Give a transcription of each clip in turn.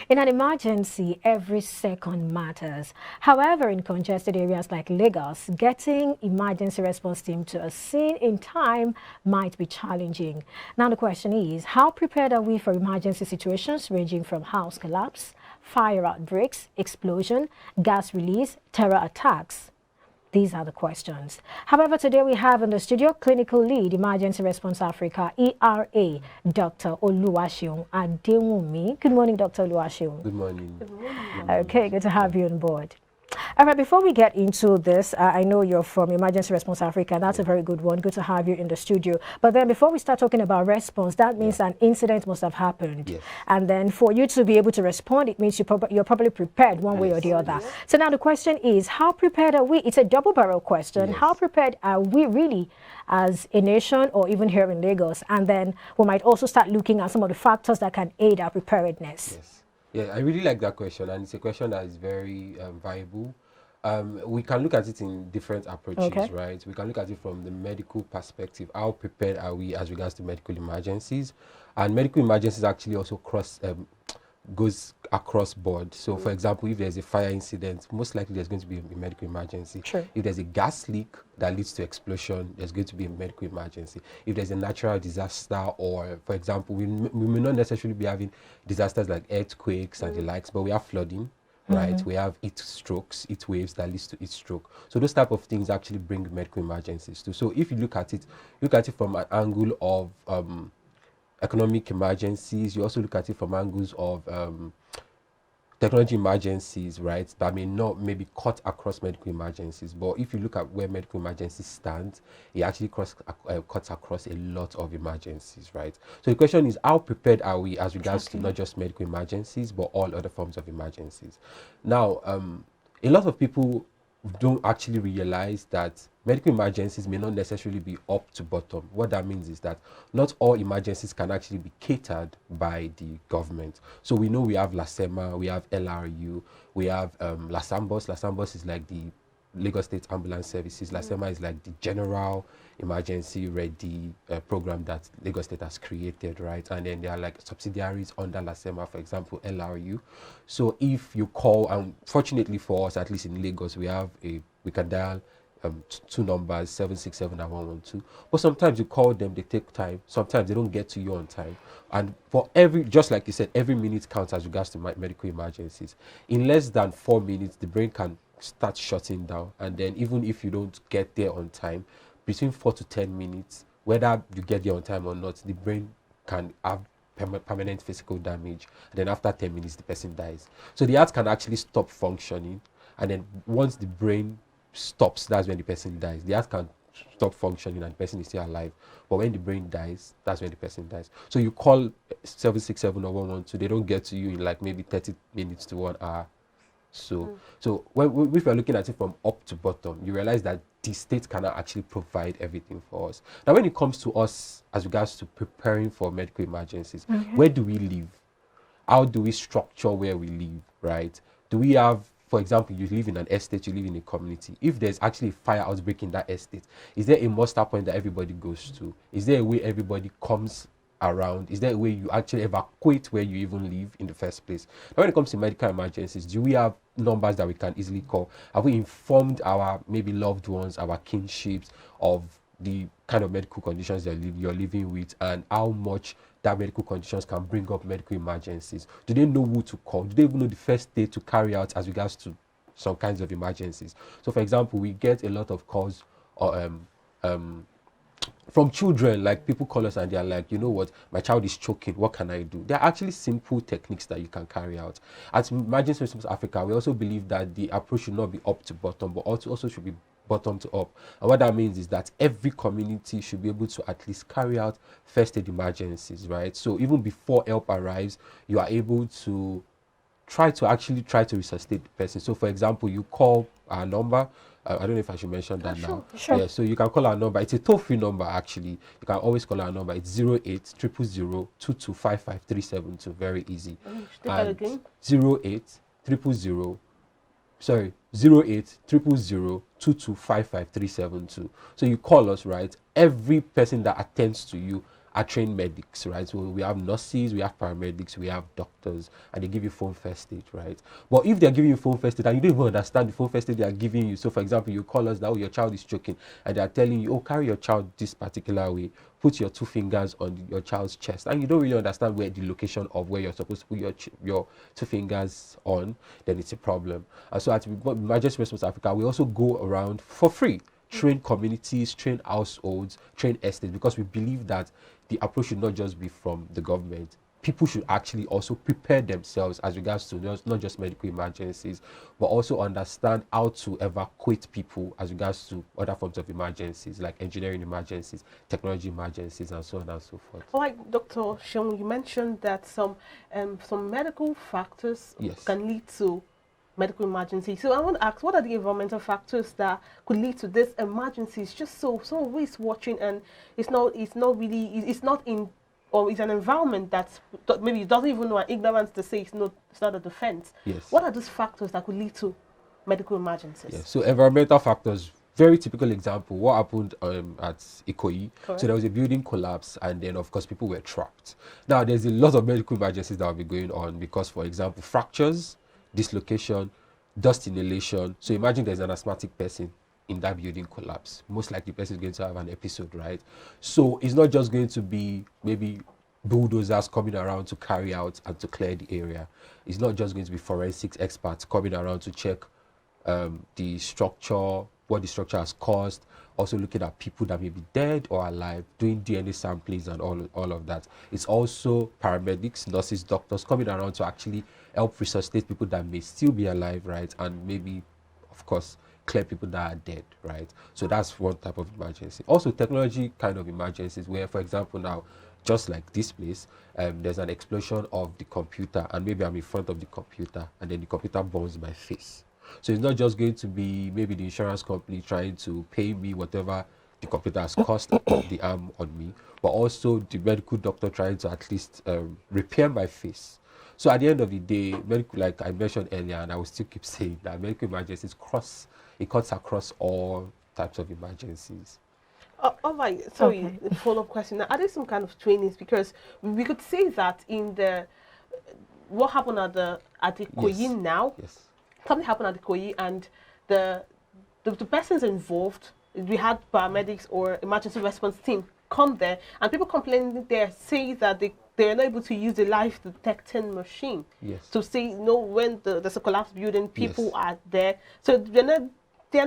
In an emergency, every second matters. However, in congested areas like Lagos, getting emergency response team to a scene in time might be challenging. Now the question is, how prepared are we for emergency situations ranging from house collapse, fire outbreaks, explosion, gas release, terror attacks? These are the questions. However, today we have in the studio Clinical Lead, Emergency Response Africa, ERA, Dr. Oluwaseun Adewumi. Good morning, Dr. Oluwaseun. Good morning. Good morning. Okay, good to have you on board. All right, before we get into this, I know you're from Emergency Response Africa, and that's a very good one. Good to have you in the studio. But then before we start talking about response, that means an incident must have happened. Yes. And then for you to be able to respond, it means you're probably prepared one way or the other. Yes. So now the question is, how prepared are we? It's a double-barrel question. Yes. How prepared are we really as a nation or even here in Lagos? And then we might also start looking at some of the factors that can aid our preparedness. Yes. Yeah, I really like that question, and it's a question that is very viable. We can look at it in different approaches, right? We can look at it from the medical perspective. How prepared are we as regards to medical emergencies? And medical emergencies actually also goes across board. So, for example, if there's a fire incident, most likely there's going to be a medical emergency. Sure. If there's a gas leak that leads to explosion, there's going to be a medical emergency. If there's a natural disaster, or, for example, we may not necessarily be having disasters like earthquakes and the likes, but we have flooding, right? We have heat strokes, heat waves that leads to heat stroke. So those type of things actually bring medical emergencies too. So if you look at it from an angle of economic emergencies, you also look at it from angles of technology emergencies, right, that may not maybe cut across medical emergencies. But if you look at where medical emergencies stand, it actually cuts across a lot of emergencies, right? So the question is, how prepared are we as regards to not just medical emergencies, but all other forms of emergencies? Now, a lot of people don't actually realize that medical emergencies may not necessarily be up to bottom. What that means is that not all emergencies can actually be catered by the government. So we know we have LASEMA, we have LRU, we have LASAMBOS. LASAMBOS is like the Lagos State Ambulance Services. LASEMA is like the general emergency ready program that Lagos State has created, right? And then there are like subsidiaries under LASEMA, for example, LRU. So if you call, and fortunately for us, at least in Lagos, we can dial two numbers, 767 and 112. But sometimes you call them, they take time. Sometimes they don't get to you on time. And for just like you said, every minute counts as regards to medical emergencies. In less than 4 minutes, the brain can start shutting down. And then even if you don't get there on time, between 4 to 10 minutes, whether you get there on time or not, the brain can have permanent physical damage. And then after 10 minutes, the person dies. So the heart can actually stop functioning. And then once the brain stops, that's when the person dies. The heart can stop functioning and the person is still alive. But when the brain dies, that's when the person dies. So you call 767 or 112, they don't get to you in like maybe 30 minutes to 1 hour. So if you're looking at it from up to bottom, you realize that the state cannot actually provide everything for us. Now, when it comes to us as regards to preparing for medical emergencies, where do we live? How do we structure where we live, right? Do we have, for example, you live in an estate, you live in a community. If there's actually a fire outbreak in that estate, is there a muster point that everybody goes to? Is there a way everybody comes around? Is there a way you actually evacuate where you even live in the first place? Now, when it comes to medical emergencies, do we have numbers that we can easily call? Have we informed our maybe loved ones, our kinships, of the kind of medical conditions you're living with and how much that medical conditions can bring up medical emergencies? Do they know who to call? Do they even know the first day to carry out as regards to some kinds of emergencies? So, for example, we get a lot of calls from children, like people call us and they're like, you know what, my child is choking, what can I do? There are actually simple techniques that you can carry out. At Emergency Response Africa, we also believe that the approach should not be up to bottom, but also should be bottom to up. And what that means is that every community should be able to at least carry out first aid emergencies, right? So even before help arrives, you are able to try to resuscitate the person. So, for example, you call our number. I don't know if I should mention that now. Sure. Yeah, so you can call our number. It's a toll-free number, actually. You can always call our number. It's 08 000 2255372. Very easy. And 08 000 2255372. So you call us, right? Every person that attends to you are trained medics, right? So we have nurses, we have paramedics, we have doctors, and they give you phone first aid, right? But if they're giving you phone first aid and you don't even understand the phone first aid they are giving you, so for example, you call us that, oh, your child is choking, and they are telling you, oh, carry your child this particular way, put your 2 fingers on your child's chest, and you don't really understand where the location of where you're supposed to put your 2 fingers on, then it's a problem. And so at Emergency Response Africa, we also go around for free, train communities, train households, train estates, because we believe that the approach should not just be from the government. People should actually also prepare themselves as regards to not just medical emergencies, but also understand how to evacuate people as regards to other forms of emergencies, like engineering emergencies, technology emergencies, and so on and so forth. Like Dr. Sean, you mentioned that some medical factors can lead to medical emergency. So I want to ask, what are the environmental factors that could lead to this emergencies? Just so someone who is watching and it's not in, or it's an environment that's maybe doesn't even know, and ignorance to say it's not a defense. Yes. What are those factors that could lead to medical emergencies? Yes. So environmental factors. Very typical example, what happened at Ikoyi. Correct. So there was a building collapse, and then of course people were trapped. Now there's a lot of medical emergencies that will be going on because, for example, fractures, dislocation, dust inhalation. So imagine there's an asthmatic person in that building collapse. Most likely the person is going to have an episode, right? So it's not just going to be maybe bulldozers coming around to carry out and to clear the area. It's not just going to be forensics experts coming around to check the structure, what the structure has caused, also looking at people that may be dead or alive, doing DNA samplings and all of that. It's also paramedics, nurses, doctors coming around to actually help resuscitate people that may still be alive, right? And maybe, of course, clear people that are dead, right? So that's one type of emergency. Also, technology kind of emergencies where, for example, now, just like this place, there's an explosion of the computer, and maybe I'm in front of the computer, and then the computer burns my face. So it's not just going to be maybe the insurance company trying to pay me whatever the computer has cost the harm on me, but also the medical doctor trying to at least repair my face. So at the end of the day, medical, like I mentioned earlier, and I will still keep saying that medical emergencies cuts across all types of emergencies. All right. Sorry, follow-up question. Now, are there some kind of trainings? Because we could say that in the what happened at the Ikoyi now. Yes. Something happened at Ikoyi, and the persons involved. We had paramedics or emergency response team come there, and people complaining there say that they're not able to use the life detecting machine. Yes. To say when there's a collapsed building, people are there, so they're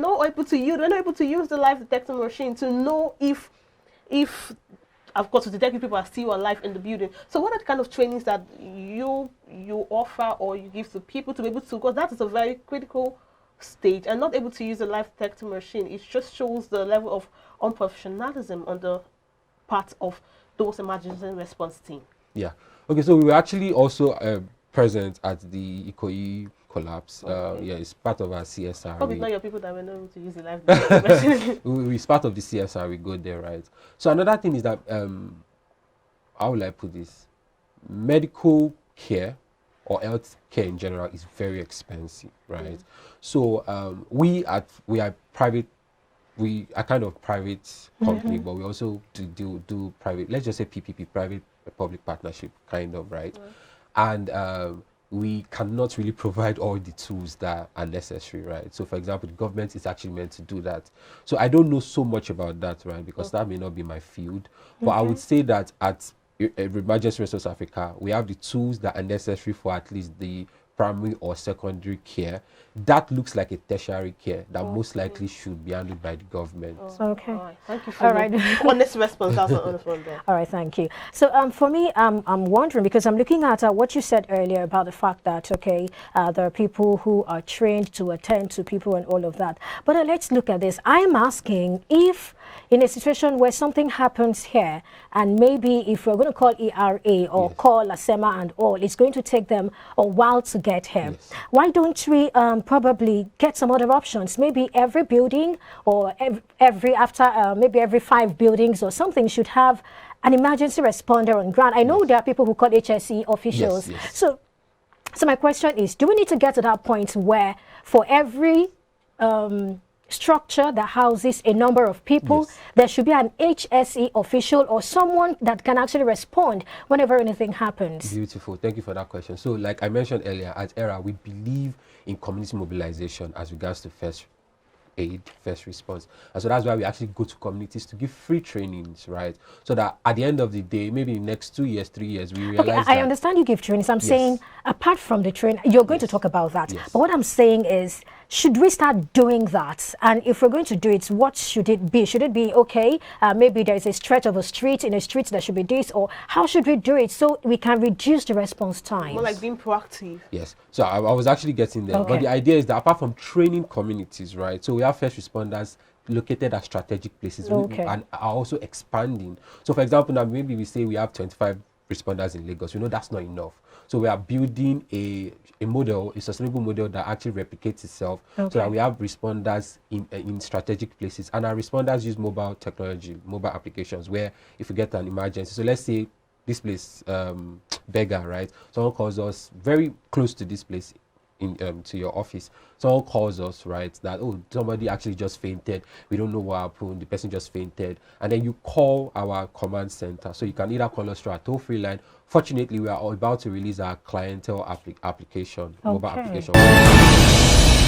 not able to use the life detecting machine to know if of course to detect if people are still alive in the building. So what are the kind of trainings that you offer or you give to people to be able to, because that is a very critical stage, and not able to use the life detecting machine, it just shows the level of unprofessionalism on the part of those emergency response team. Yeah. Okay, so we were actually also present at the Ikoyi collapse. Yeah, it's part of our CSR. Hope it's not your people that were not able to use the life detecting machine. It's part of the CSR. We go there, right? So another thing is that how will I put this? Medical care or health care in general is very expensive, right? So we are private. We are kind of private company, but we also do private. Let's just say PPP, private public partnership, kind of, right? And we cannot really provide all the tools that are necessary, right? So, for example, the government is actually meant to do that. So I don't know so much about that, right? Because that may not be my field. But I would say that at Emergency Response Africa, we have the tools that are necessary for at least the primary or secondary care. That looks like a tertiary care that most likely should be handled by the government. Okay. All right. Thank you for your honest response. That's an honest one there. All right, thank you. So for me, I'm wondering, because I'm looking at what you said earlier about the fact that, okay, there are people who are trained to attend to people and all of that. But let's look at this. I'm asking if in a situation where something happens here, and maybe if we're going to call ERA or call ASEMA and all, it's going to take them a while to get here. Why don't we probably get some other options? Maybe every building or maybe every 5 buildings or something should have an emergency responder on ground. I know there are people who call HSE officials. So my question is, do we need to get to that point where for every structure that houses a number of people, Yes. there should be an HSE official or someone that can actually respond whenever anything happens. Beautiful. Thank you for that question. So, like I mentioned earlier, at ERA, we believe in community mobilization as regards to first aid, first response. And so that's why we actually go to communities to give free trainings, right? So that at the end of the day, maybe in the next 2 years, 3 years, we Okay, realize I that understand you give trainings. I'm Yes. saying, apart from the training, you're going to Yes. talk about that. Yes. But what I'm saying is, should we start doing that? And if we're going to do it, what should it be? Should it be, okay, maybe there is a stretch of a street, in a street there should be this, or how should we do it so we can reduce the response time? More like being proactive. Yes. So I was actually getting there. Okay. But the idea is that apart from training communities, right? So we have first responders located at strategic places Okay. and are also expanding. So for example, now maybe we say we have 25 responders in Lagos. We know that's not enough. So we are building a model, a sustainable model that actually replicates itself, so Okay. that we have responders in strategic places. And our responders use mobile technology, mobile applications, where if we get an emergency, so let's say this place, Beggar, right? Someone calls us very close to this place, in to your office. Someone calls us, right, that, oh, somebody actually just fainted, we don't know what happened, the person just fainted, and then you call our command center. So you can either call us through our toll-free line. Fortunately, we are about to release our clientele application, mobile Okay. application.